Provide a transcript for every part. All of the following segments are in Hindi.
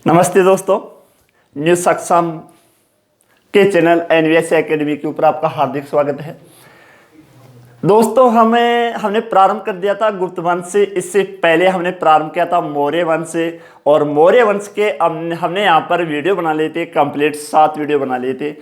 नमस्ते दोस्तों, न्यू सक्षम के चैनल एनवीएस एकेडमी के ऊपर आपका हार्दिक स्वागत है। दोस्तों हमने प्रारंभ कर दिया था गुप्त वंश से। इससे पहले हमने प्रारंभ किया था मौर्य वंश से, और मौर्य वंश के हमने यहाँ पर वीडियो बना लिए थे, कंप्लीट 7 वीडियो बना लिए थे।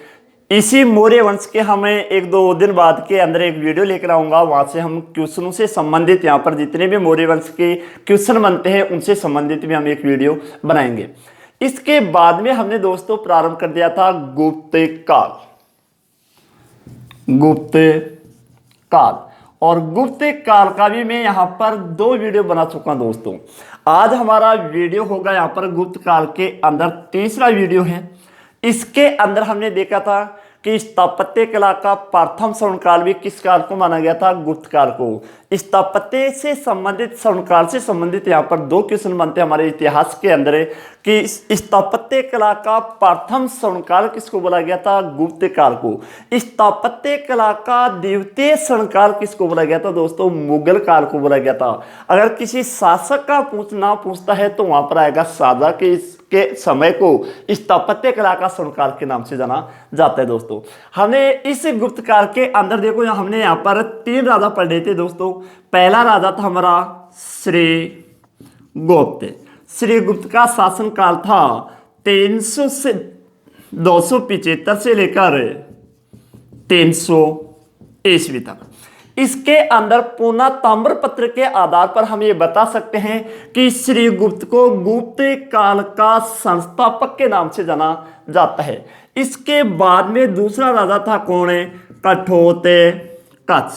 इसी मौर्य वंश के हमें 1-2 दिन बाद के अंदर एक वीडियो लेकर आऊँगा, वहाँ से हम क्वेश्चनों से संबंधित यहाँ पर जितने भी मौर्य वंश के क्वेश्चन बनते हैं उनसे संबंधित भी हम एक वीडियो बनाएंगे। इसके बाद में हमने दोस्तों प्रारंभ कर दिया था गुप्त काल, और गुप्त काल का भी मैं यहाँ पर 2 वीडियो बना चुका हूँ दोस्तों। आज हमारा वीडियो होगा यहाँ पर गुप्त काल के अंदर तीसरा वीडियो है। इसके अंदर हमने देखा था कि स्थापत्य कला का प्रथम स्वर्णकाल भी किस काल को माना गया था? गुप्त काल को। स्थापत्य से संबंधित स्वर्णकाल से संबंधित यहाँ पर 2 क्वेश्चन बनते हैं हमारे इतिहास के अंदर कि स्थापत्य कला का प्रथम स्वर्णकाल किसको बोला गया था? गुप्त काल को। स्थापत्य कला का द्वितीय स्वर्णकाल किसको बोला गया था दोस्तों? मुगल काल को बोला गया था। अगर किसी शासक का पूछता है तो वहां पर आएगा शाहजहां के समय को स्थापत्य कला का स्वर्णकाल के नाम से जाना जाता है दोस्तों। हमने इस गुप्त काल के अंदर देखो, हमने यहाँ पर 3 राजा पढ़े थे दोस्तों। पहला राजा था हमारा श्रीगुप्त। श्रीगुप्त का शासन काल था 300 से 275 से लेकर 300 ईस्वी तक। इसके अंदर पूना ताम्रपत्र के आधार पर हम ये बता सकते हैं कि श्रीगुप्त को गुप्त काल का संस्थापक के नाम से जाना जाता है। इसके बाद में दूसरा राजा था कौन है? घटोत्कच।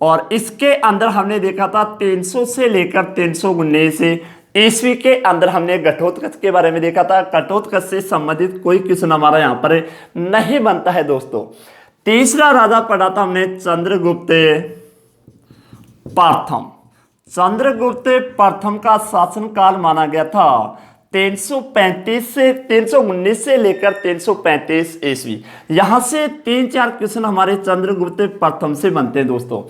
और इसके अंदर हमने देखा था 300 से लेकर 319 ईस्वी के अंदर हमने घटोत्कच के बारे में देखा था। घटोत्कच से संबंधित कोई क्वेश्चन हमारा यहाँ पर नहीं बनता है दोस्तों। तीसरा राजा पढ़ा था हमने चंद्रगुप्त प्रथम। चंद्रगुप्त प्रथम का शासन काल माना गया था 319 से लेकर 335 ईस्वी। यहां से 3-4 क्वेश्चन हमारे चंद्रगुप्त प्रथम से बनते हैं दोस्तों।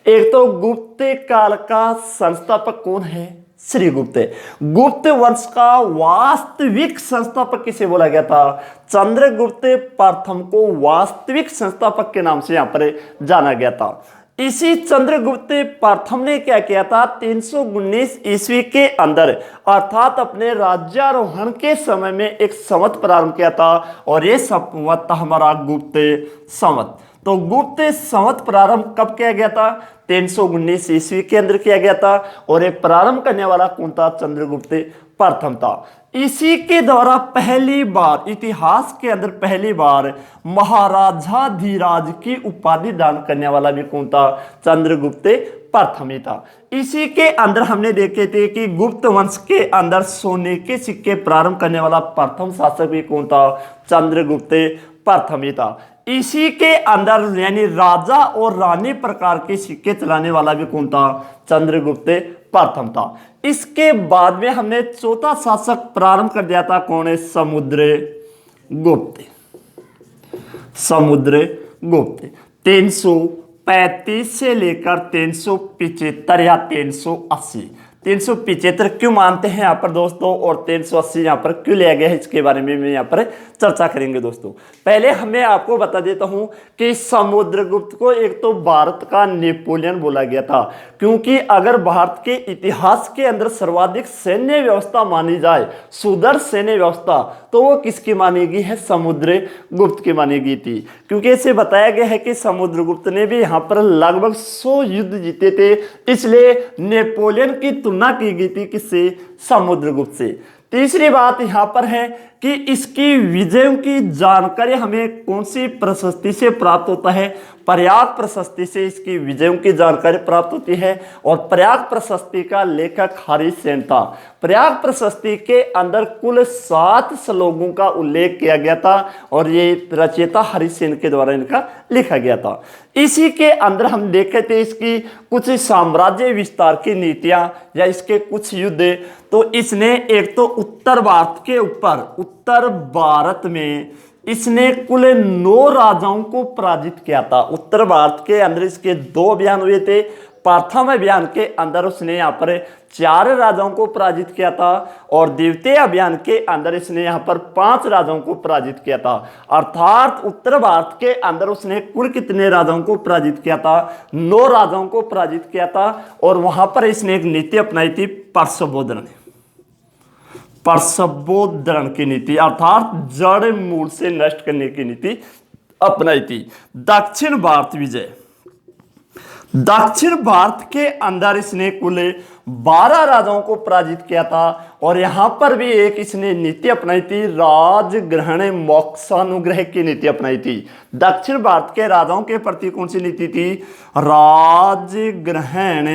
एक तो गुप्त काल का संस्थापक कौन है? श्रीगुप्त। गुप्त वंश का वास्तविक संस्थापक किसे बोला गया था? चंद्रगुप्त प्रथम को वास्तविक संस्थापक के नाम से यहां पर जाना गया था। इसी चंद्रगुप्त प्रथम ने क्या किया था? 319 ईस्वी के अंदर अर्थात अपने राज्यारोहण के समय में एक संवत प्रारंभ किया था, और यह संवत था हमारा गुप्त संवत। तो गुप्त संवत प्रारंभ कब किया गया था? 319 ईस्वी के अंदर किया गया था, और ये प्रारंभ करने वाला कौन था? चंद्रगुप्त प्रथम था। इसी के द्वारा पहली बार इतिहास के अंदर पहली बार महाराजाधिराज की उपाधि दान करने वाला भी कौन था? चंद्रगुप्त प्रथम ही था। इसी के अंदर हमने देखे थे कि गुप्त वंश के अंदर सोने के सिक्के प्रारंभ करने वाला प्रथम शासक भी कौन था? चंद्रगुप्त प्रथम ही था। इसी के अंदर यानी राजा और रानी प्रकार के सिक्के चलाने वाला भी कौन था? चंद्रगुप्त प्रथम था। इसके बाद में हमने चौथा शासक प्रारंभ कर दिया था, कौन है? समुद्रगुप्त। 335 से लेकर 375 या 380। 375 क्यों मानते हैं यहाँ पर दोस्तों, और 380 यहाँ पर क्यों लिया गया है, इसके बारे में यहाँ पर चर्चा करेंगे दोस्तों। पहले मैं आपको बता देता हूँ कि समुद्रगुप्त को एक तो भारत का नेपोलियन बोला गया था, क्योंकि अगर भारत के इतिहास के अंदर सर्वाधिक सैन्य व्यवस्था मानी जाए, सुदृढ़ सैन्य व्यवस्था, तो वो किसकी मानी गई है? समुद्रगुप्त की मानी गई थी। क्योंकि इसे बताया गया है कि समुद्रगुप्त ने भी यहाँ पर लगभग 100 युद्ध जीते थे, इसलिए नेपोलियन की तुलना की गई थी किससे? समुद्रगुप्त से। तीसरी बात यहां पर है कि इसकी विजयों की जानकारी हमें कौन सी प्रशस्ति से प्राप्त होता है? प्रयाग प्रशस्ति से इसकी विजयों की जानकारी प्राप्त होती है, और प्रयाग प्रशस्ति का लेखक हरिसेन था। प्रयाग प्रशस्ति के अंदर कुल 7 श्लोकों का उल्लेख किया गया था, और ये रचयिता हरिसेन के द्वारा इनका लिखा गया था। इसी के अंदर हम देखे थे इसकी कुछ साम्राज्य विस्तार की नीतियां या इसके कुछ युद्ध। तो इसने एक तो उत्तर भारत में इसने कुल 9 राजाओं को पराजित किया था। उत्तर भारत के अंदर इसके 2 अभियान हुए थे। प्रथम अभियान के अंदर उसने यहाँ पर 4 राजाओं को पराजित किया था और द्वितीय अभियान के अंदर इसने यहाँ पर 5 राजाओं को पराजित किया था। अर्थात उत्तर भारत के अंदर उसने कुल कितने राजाओं को पराजित किया था? 9 राजाओं को पराजित किया था। और वहां पर इसने एक नीति अपनाई थी, परसबोधरण की नीति, अर्थात जड़ मूल से नष्ट करने की नीति अपनाई थी। दक्षिण भारत विजय, दक्षिण भारत के अंदर इसने कुल 12 राजाओं को पराजित किया था और यहां पर भी एक इसने नीति अपनाई थी, राजग्रहण मोक्षानुग्रह की नीति अपनाई थी। दक्षिण भारत के राजाओं के प्रति कौन सी नीति थी? राजग्रहण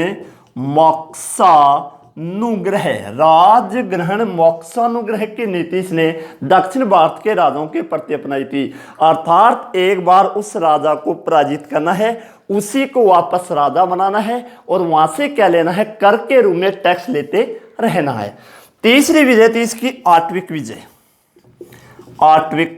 मोक्षानुग्रह, राजग्रहण मोक्षानुग्रह की नीति इसने दक्षिण भारत के राजाओं के प्रति अपनाई थी। अर्थात एक बार उस राजा को पराजित करना है, उसी को वापस राजा बनाना है और वहां से क्या लेना है? कर के रूप में टैक्स लेते रहना है। तीसरी विजय थी इसकी आट्विक विजय, आट्विक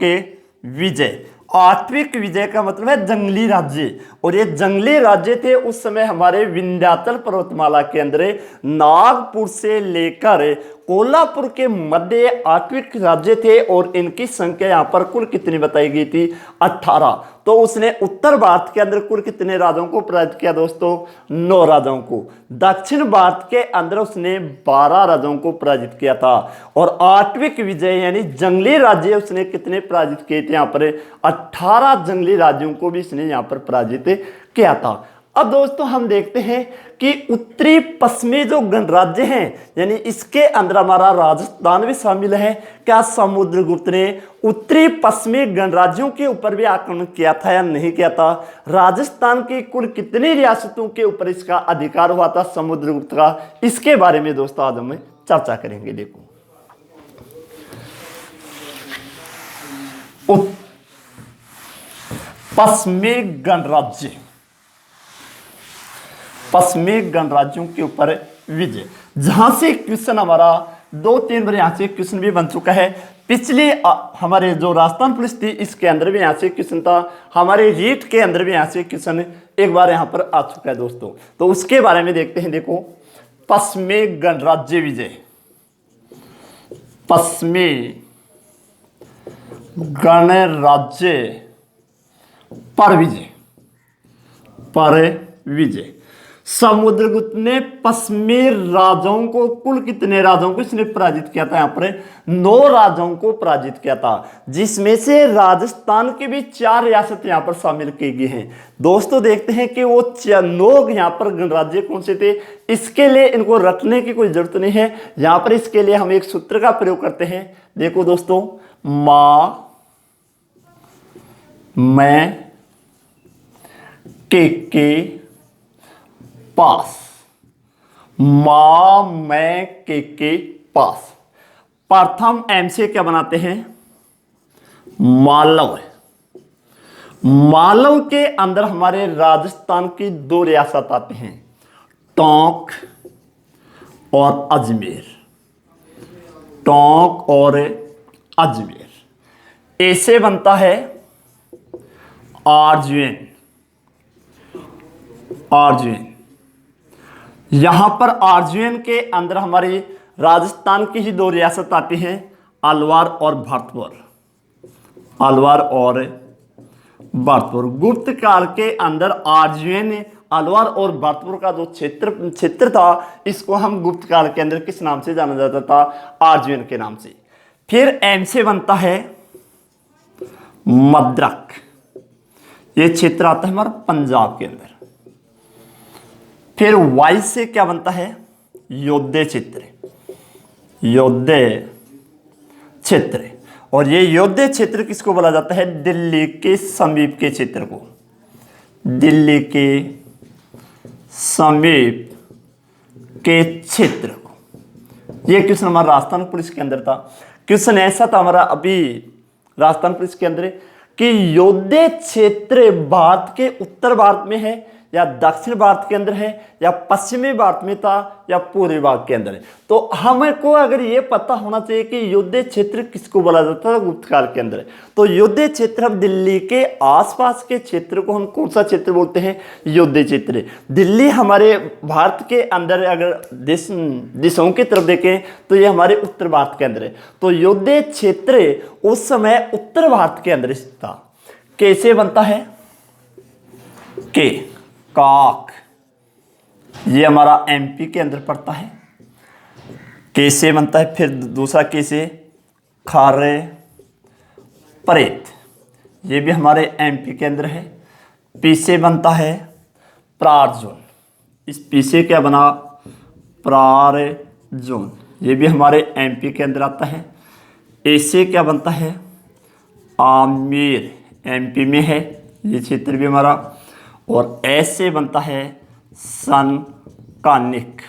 विजय। आट्विक विजय का मतलब है जंगली राज्य, और ये जंगली राज्य थे उस समय हमारे विंध्याचल पर्वतमाला के अंदर नागपुर से लेकर कोल्हापुर के मध्य आट्विक राज्य थे और इनकी संख्या यहाँ पर कुल कितनी बताई गई थी? 18। तो उसने उत्तर भारत के अंदर कुल कितने राजाओं को पराजित किया दोस्तों? 9 राजाओं को। दक्षिण भारत के अंदर उसने 12 राजाओं को पराजित किया था और आट्विक विजय यानी जंगली राज्य उसने कितने पराजित किए थे? यहाँ पर 18 जंगली राज्यों को भी इसने यहाँ पर पराजित किया था। अब दोस्तों हम देखते हैं कि उत्तरी पश्चिमी जो गणराज्य हैं यानी इसके अंदर हमारा राजस्थान भी शामिल है। क्या समुद्रगुप्त ने उत्तरी पश्चिमी गणराज्यों के ऊपर भी आक्रमण किया था या नहीं किया था? राजस्थान की कुल कितनी रियासतों के ऊपर इसका अधिकार हुआ था समुद्रगुप्त का? इसके बारे में दोस्तों आज हम चर्चा करेंगे। देखो, पश्चिमी गणराज्य, पश्चिमी गणराज्यों के ऊपर विजय, जहां से क्वेश्चन हमारा 2-3 बार यहां से क्वेश्चन भी बन चुका है। पिछले हमारे जो राजस्थान पुलिस थी इसके अंदर भी यहां से क्वेश्चन था, हमारे रीट के अंदर भी यहां से क्वेश्चन एक बार यहां पर आ चुका है दोस्तों। तो उसके बारे में देखते हैं। देखो, पश्चिमी गणराज्य विजय, पश्चिमी गणराज्य पर विजय, पर विजय। समुद्रगुप्त ने पश्चिमी राजाओं को कुल कितने राजाओं को इसने पराजित किया था? यहाँ पर 9 राजाओं को पराजित किया था, जिसमें से राजस्थान की भी 4 रियासत यहाँ पर शामिल की गई हैं। दोस्तों देखते हैं कि वो 9 यहाँ पर गणराज्य कौन से थे। इसके लिए इनको रटने की कोई जरूरत नहीं है। यहाँ पर इसके लिए हम एक सूत्र का प्रयोग करते हैं। देखो दोस्तों, मा मैं के पास, मां मैं के पास। प्रथम एम से क्या बनाते हैं? मालव। मालव के अंदर हमारे राजस्थान की 2 रियासत आते हैं, टोंक और अजमेर, टोंक और अजमेर। ऐसे बनता है आर्जुन, आर्जुन। यहां पर आर्जुन के अंदर हमारी राजस्थान की ही 2 रियासत आती हैं, अलवार और भरतपुर, अलवार और भरतपुर। गुप्त काल के अंदर आर्जुन, अलवार और भरतपुर का जो क्षेत्र था इसको हम गुप्त काल के अंदर किस नाम से जाना जाता था? आर्जुन के नाम से। फिर एम से बनता है मद्रक, ये क्षेत्र आता है हमारा पंजाब के अंदर। फिर वाई से क्या बनता है? योद्धे क्षेत्र, योद्धे क्षेत्र। और ये योद्धे क्षेत्र किसको बोला जाता है? दिल्ली के समीप के क्षेत्र को, दिल्ली के समीप के क्षेत्र को। ये क्वेश्चन हमारा राजस्थान पुलिस के अंदर था। क्वेश्चन ऐसा था हमारा अभी राजस्थान पुलिस के अंदर कि योद्धे क्षेत्र भारत के उत्तर भारत में है या दक्षिण भारत के अंदर है, या पश्चिमी भारत में था, या पूर्वी भाग के अंदर है। तो हमको अगर ये पता होना चाहिए कि युद्ध क्षेत्र किसको बोला जाता है गुप्त काल के अंदर। तो युद्ध क्षेत्र, हम दिल्ली के आसपास के क्षेत्र को हम कौन सा क्षेत्र बोलते हैं? युद्ध क्षेत्र। दिल्ली हमारे भारत के अंदर अगर दिशाओं की तरफ देखें तो ये हमारे उत्तर भारत के अंदर है। तो युद्ध क्षेत्र उस समय उत्तर भारत के अंदर स्थित था। कैसे बनता है? के काक, ये हमारा एमपी के अंदर पड़ता है। कैसे बनता है? फिर दूसरा कैसे? खारे परेत, ये भी हमारे एमपी के अंदर है। पी से बनता है प्रारजोन, इस पी से क्या बना? प्रारजोन, ये भी हमारे एमपी के अंदर आता है। ए से क्या बनता है? आमेर, एमपी में है ये क्षेत्र भी हमारा। और एस से बनता है सनकानिक,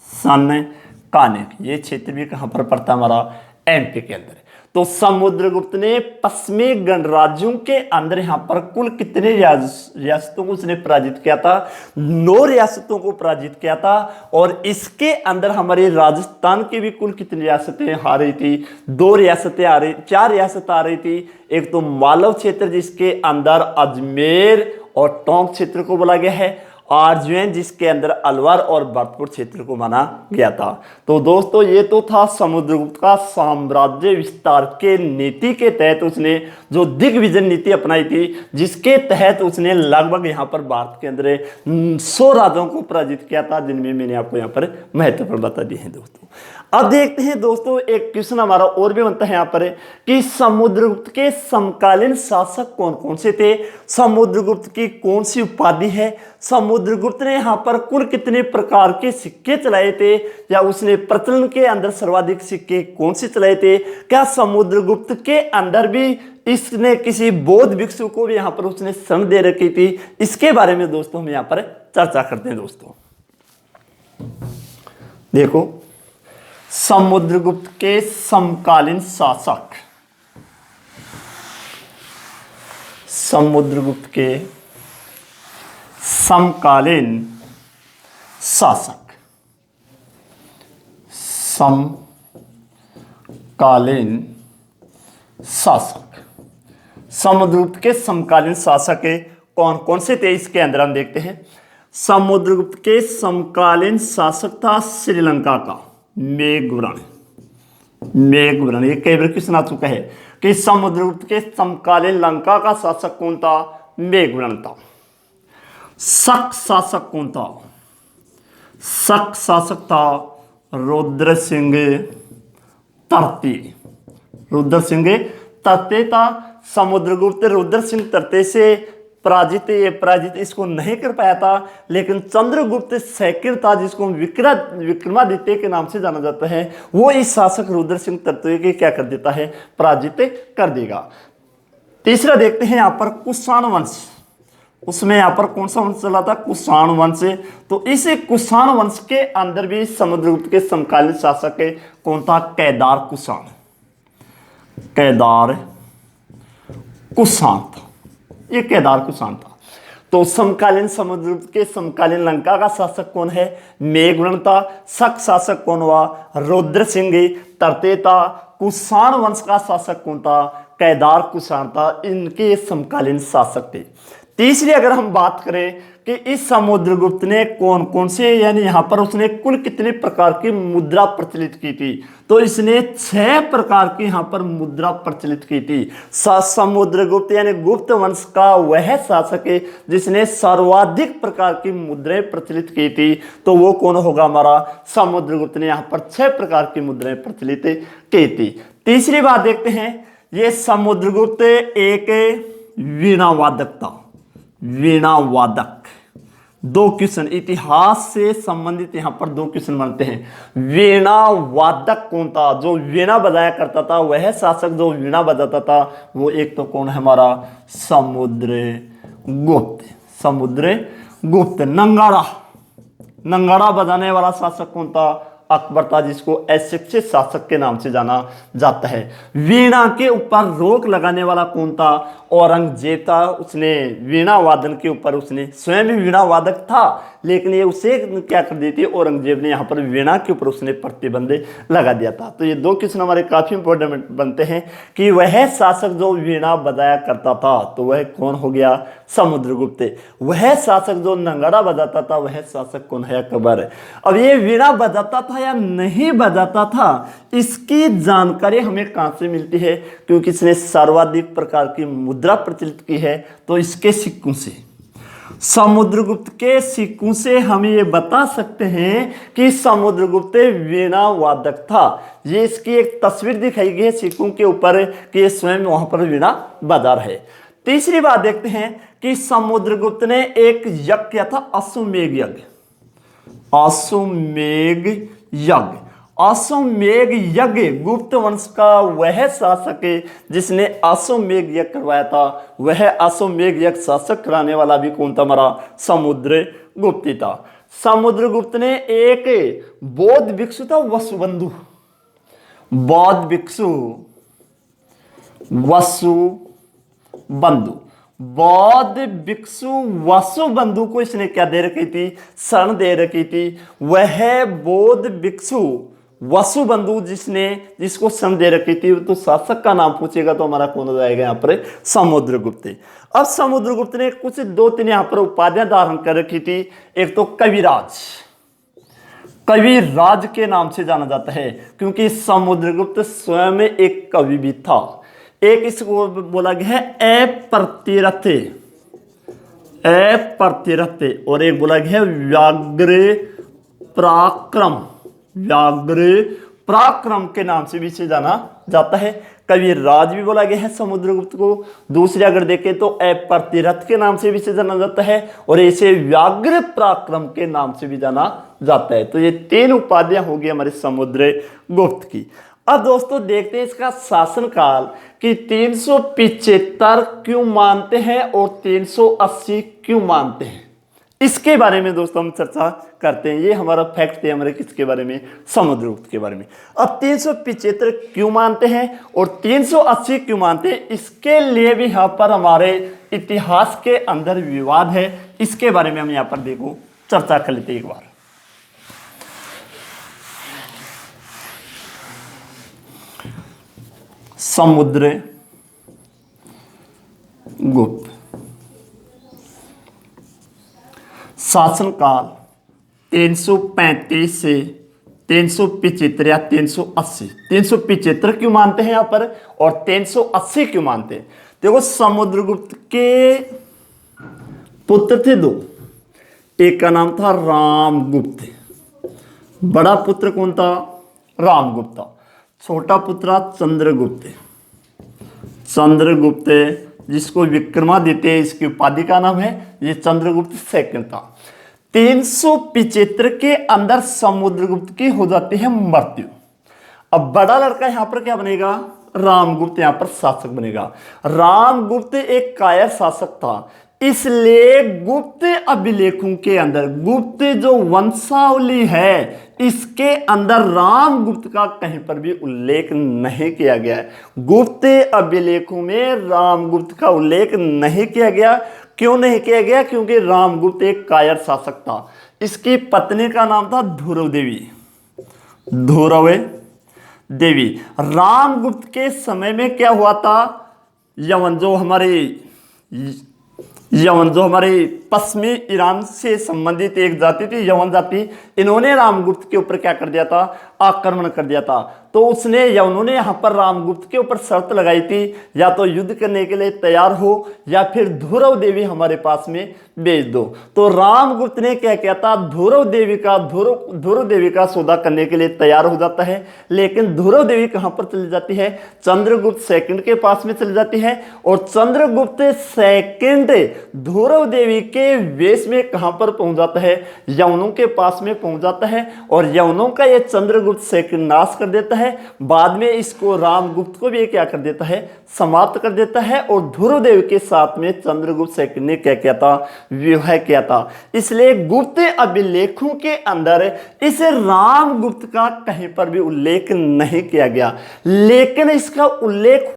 सनकानिक, ये क्षेत्र भी कहाँ पर पड़ता है? हमारा एमपी के अंदर। तो समुद्रगुप्त ने पश्चिमी गणराज्यों के अंदर यहाँ पर कुल कितने रियासतों को उसने पराजित किया था? 9 रियासतों को पराजित किया था। और इसके अंदर हमारे राजस्थान की भी कुल कितनी रियासतें आ रही थी? 2 रियासतें आ रही, 4 रियासत आ रही थी। एक तो मालव क्षेत्र जिसके अंदर अजमेर और टोंक क्षेत्र को बोला गया है, आरजुएन जिसके अंदर अलवर और भरतपुर क्षेत्र को माना गया था। तो दोस्तों ये तो था समुद्रगुप्त का साम्राज्य विस्तार के नीति के तहत उसने जो दिग्विजय नीति अपनाई थी, जिसके तहत उसने लगभग यहाँ पर भारत के अंदर 100 राज्यों को पराजित किया था, जिनमें मैंने आपको यहाँ पर महत्वपूर्ण बता दिए हैं दोस्तों। अब देखते हैं दोस्तों, एक क्वेश्चन हमारा और भी बनता है यहाँ पर कि समुद्रगुप्त के समकालीन शासक कौन कौन से थे? समुद्रगुप्त की कौन सी उपाधि है? समुद्रगुप्त ने यहाँ पर कुल कितने प्रकार के सिक्के चलाए थे, या उसने प्रचलन के अंदर सर्वाधिक सिक्के कौन से चलाए थे? क्या समुद्रगुप्त के अंदर भी इसने किसी बौद्ध भिक्षु को भी यहाँ पर उसने शरण दे रखी थी? इसके बारे में दोस्तों हम यहाँ पर चर्चा करते हैं। दोस्तों देखो, समुद्रगुप्त के समकालीन शासक, समुद्रगुप्त के समकालीन शासक, समकालीन शासक, समुद्रगुप्त के समकालीन शासक कौन कौन से थे? इसके अंदर हम देखते हैं। समुद्रगुप्त के समकालीन शासक था श्रीलंका का मेघवर्ण। मेघवर्ण, ये कई बार क्वेश्चन आ चुका है कि समुद्रगुप्त के समकालीन लंका का शासक कौन था? मेघवर्ण था। शक शासक कौन था? शक शासक था रुद्र सिंह तृतीय। रुद्र सिंह तृतीय था। समुद्रगुप्त रुद्र सिंह तृतीय से पराजित इसको नहीं कर पाया था, लेकिन चंद्रगुप्त सेकंड था, जिसको विक्रमादित्य के नाम से जाना जाता है, वो इस शासक रुद्र सिंह तृतीय के क्या कर देता है? पराजित कर देगा। तीसरा देखते हैं यहाँ पर कुषाण वंश। उसमें यहाँ पर कौन सा वंश चला था? कुषाण वंश। तो इस कुषाण वंश के अंदर भी समुद्रगुप्त के समकालीन शासक कौन था? केदार कुषाण। केदार कुषाण था, ये केदार कुषाण था। तो समकालीन समुद्रगुप्त के समकालीन लंका का शासक कौन है? मेघवर्ण था। शक शासक कौन हुआ? रुद्र सिंह तृतीय था। कुषाण वंश का शासक कौन था? केदार कुषाण था। इनके समकालीन शासक थे। तीसरी अगर हम बात करें कि इस समुद्रगुप्त ने कौन कौन से, यानी यहाँ पर उसने कुल कितने प्रकार की मुद्रा प्रचलित की थी? तो इसने 6 प्रकार की यहाँ पर मुद्रा प्रचलित की थी। समुद्रगुप्त यानी गुप्त वंश का वह शासक है जिसने सर्वाधिक प्रकार की मुद्राएं प्रचलित की थी। तो वो कौन होगा? हमारा समुद्रगुप्त ने यहाँ पर 6 प्रकार की मुद्राएं प्रचलित की थी। तीसरी बात देखते हैं, ये समुद्रगुप्त एक वीणावादक था। वीणावादक। 2 क्वेश्चन इतिहास से संबंधित यहाँ पर 2 क्वेश्चन बनते हैं। वीणावादक कौन था? जो वीणा बजाया करता था, वह शासक जो वीणा बजाता था, वो एक तो कौन है? हमारा समुद्रगुप्त। समुद्रगुप्त। नंगाड़ा, नंगाड़ा बजाने वाला शासक कौन था? अकबर था, जिसको अशिक्षित शासक के नाम से जाना जाता है। वीणा के ऊपर रोक लगाने वाला कौन था? औरंगजेब था, उसने वीणा वादन के ऊपर, उसने स्वयं भी वीणा वादक था, लेकिन ये उसे क्या कर दी थी, औरंगजेब ने यहाँ पर वीणा के ऊपर उसने प्रतिबंध लगा दिया था। तो ये दो क्वेश्चन हमारे काफी इंपॉर्टेंट बनते हैं कि वह शासक जो वीणा बजाया करता था तो वह कौन हो गया, समुद्रगुप्त। वह शासक जो नगाड़ा बजाता था वह शासक कौन है, अकबर। अब ये वीणा बजाता था या नहीं बजाता था, इसकी जानकारी हमें कहां से मिलती है, क्योंकि इसने सर्वाधिक प्रकार की मुद्रा प्रचलित की है, तो इसके सिक्कों से, समुद्रगुप्त के सिक्कों से हम ये बता सकते हैं कि समुद्रगुप्त वीणा वादक था। ये इसकी एक तस्वीर दिखाई गई है सिक्कों के ऊपर कि ये स्वयं वहां पर वीणा बजा रहे। तीसरी बात देखते हैं कि समुद्रगुप्त ने एक यज्ञ किया था, अश्वमेध यज्ञ। अश्वमेध यज्ञ, अश्वमेध यज्ञ, गुप्त वंश का वह शासक है जिसने अश्वमेध यज्ञ करवाया था। वह अश्वमेध यज्ञ शासक कराने वाला भी कौन था, हमारा समुद्रगुप्त था। समुद्रगुप्त ने एक बौद्ध भिक्षु था, वसुबंधु, बौद्ध भिक्षु वसुबंधु, बौद्ध भिक्षु वसुबंधु को इसने क्या दे रखी थी, शरण दे रखी थी। वह बौद्ध भिक्षु वसुबंधु जिसको शरण दे रखी थी, तो शासक का नाम पूछेगा तो हमारा कौन हो जाएगा यहाँ पर, समुद्रगुप्त। अब समुद्रगुप्त ने कुछ 2-3 यहाँ पर उपाधियां धारण कर रखी थी। एक तो कविराज, कविराज के नाम से जाना जाता है क्योंकि समुद्रगुप्त स्वयं एक कवि भी था। एक इसको बोला गया है अप्रतिरथ, अप्रतिरथ, और एक बोला गया है व्याघ्र पराक्रम, व्याघ्र पराक्रम के नाम से भी इसे जाना जाता है। कविराज भी बोला गया है समुद्रगुप्त को। दूसरे अगर देखें तो अप्रतिरथ के नाम से भी इसे जाना जाता है और इसे व्याघ्र पराक्रम के नाम से भी जाना जाता है। तो ये 3 उपाधियां होगी हमारे समुद्रगुप्त की। अब दोस्तों देखते हैं इसका शासनकाल कि 375 क्यों मानते हैं और 380 क्यों मानते हैं, इसके बारे में दोस्तों हम चर्चा करते हैं। ये हमारा फैक्ट थे हमारे किसके बारे में, समुद्रगुप्त के बारे में। अब 375 क्यों मानते हैं और 380 क्यों मानते हैं, इसके लिए भी यहाँ पर हमारे इतिहास के अंदर विवाद है। इसके बारे में हम यहाँ पर देखो चर्चा कर लेते हैं एक बार। समुद्रगुप्त शासनकाल 335 से 375 या 380। 375 क्यों मानते हैं यहाँ पर और 380 क्यों मानते हैं। देखो समुद्रगुप्त के पुत्र थे 2, एक का नाम था रामगुप्त, बड़ा पुत्र कौन था, रामगुप्त, छोटा पुत्र चंद्रगुप्त। चंद्रगुप्त जिसको विक्रमादित्य इसकी उपाधि का नाम है, ये चंद्रगुप्त सेकंड था। 375 के अंदर समुद्रगुप्त की हो जाती है मृत्यु। अब बड़ा लड़का यहां पर क्या बनेगा, रामगुप्त यहां पर शासक बनेगा। रामगुप्त एक कायर शासक था, इसलिए गुप्त अभिलेखों के अंदर, गुप्त जो वंशावली है इसके अंदर रामगुप्त का कहीं पर भी उल्लेख नहीं किया गया है। गुप्त अभिलेखों में रामगुप्त का उल्लेख नहीं किया गया। क्यों नहीं किया गया, क्योंकि रामगुप्त एक कायर शासक था। इसकी पत्नी का नाम था ध्रुव देवी, ध्रुव देवी। रामगुप्त के समय में क्या हुआ था, यवन जो हमारे पश्चिमी ईरान से संबंधित एक जाति थी, यवन जाति, इन्होंने रामगुप्त के ऊपर क्या कर दिया था, आक्रमण कर दिया था। तो उसने यवनों ने यहाँ पर रामगुप्त के ऊपर शर्त लगाई थी, या तो युद्ध करने के लिए तैयार हो या फिर ध्रुव देवी हमारे पास में भेज दो। तो रामगुप्त ने क्या किया था, ध्रुव देवी का सौदा करने के लिए तैयार हो जाता है। लेकिन ध्रुव देवी कहाँ पर चली जाती है, चंद्रगुप्त सेकंड के पास में चली जाती है। और चंद्रगुप्त सेकंड ध्रुव देवी के वेश में कहाँ पर पहुंच जाता है, यवनों के पास में पहुंच जाता है। और यवनों का ये चंद्रगुप्त सेकंड नाश कर देता है। बाद में इसको रामगुप्त को भी क्या कर देता है, समाप्त कर देता है। और ध्रुव देवी के साथ में चंद्रगुप्त सेकंड ने क्या किया था, विवाह किया था। इसलिए गुप्त अभिलेखों के अंदर इस रामगुप्त का कहीं पर भी उल्लेख नहीं किया गया। लेकिन इसका उल्लेख